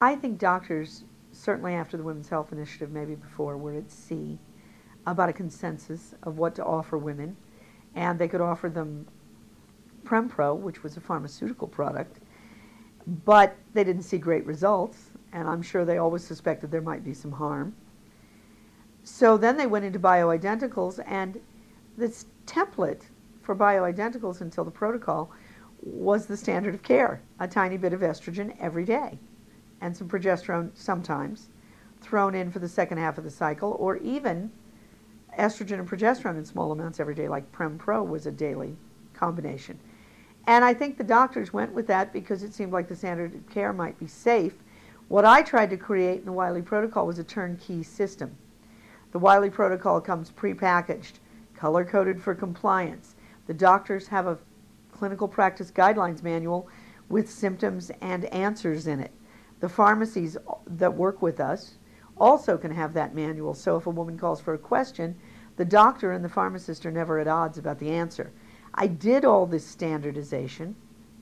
I think doctors, certainly after the Women's Health Initiative, maybe before, were at sea about a consensus of what to offer women. And they could offer them Prempro, which was a pharmaceutical product, but they didn't see great results, and I'm sure they always suspected there might be some harm. So then they went into bioidenticals, and this template for bioidenticals until the protocol was the standard of care, a tiny bit of estrogen every day, and some progesterone sometimes, thrown in for the second half of the cycle, or even estrogen and progesterone in small amounts every day, like Prempro was a daily combination. And I think the doctors went with that because it seemed like the standard of care might be safe. What I tried to create in the Wiley protocol was a turnkey system. The Wiley protocol comes prepackaged, color-coded for compliance. The doctors have a clinical practice guidelines manual with symptoms and answers in it. The pharmacies that work with us also can have that manual, so if a woman calls for a question, the doctor and the pharmacist are never at odds about the answer. I did all this standardization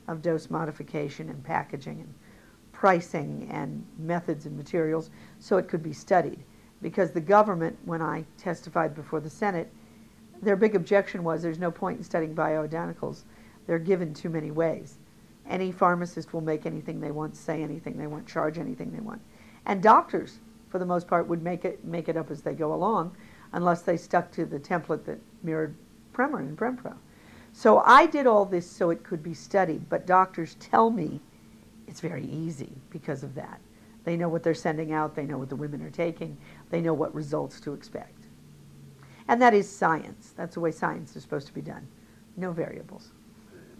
of dose modification and packaging and pricing and methods and materials so it could be studied, because the government, when I testified before the Senate, their big objection was there's no point in studying bioidenticals. They're given too many ways. Any pharmacist will make anything they want, say anything they want, charge anything they want. And doctors, for the most part, would make it up as they go along, unless they stuck to the template that mirrored Premarin and Prempro. So I did all this so it could be studied, but doctors tell me it's very easy because of that. They know what they're sending out, they know what the women are taking, they know what results to expect. And that is science. That's the way science is supposed to be done. No variables.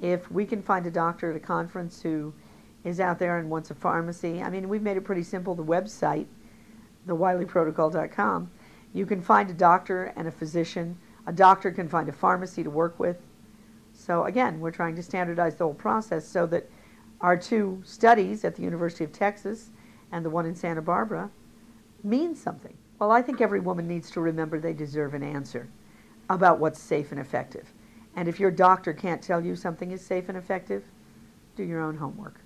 If we can find a doctor at a conference who is out there and wants a pharmacy, I mean, we've made it pretty simple. The website, thewileyprotocol.com, you can find a doctor and a physician. A doctor can find a pharmacy to work with. So again, we're trying to standardize the whole process so that our two studies at the University of Texas and the one in Santa Barbara mean something. Well, I think every woman needs to remember they deserve an answer about what's safe and effective. And if your doctor can't tell you something is safe and effective, do your own homework.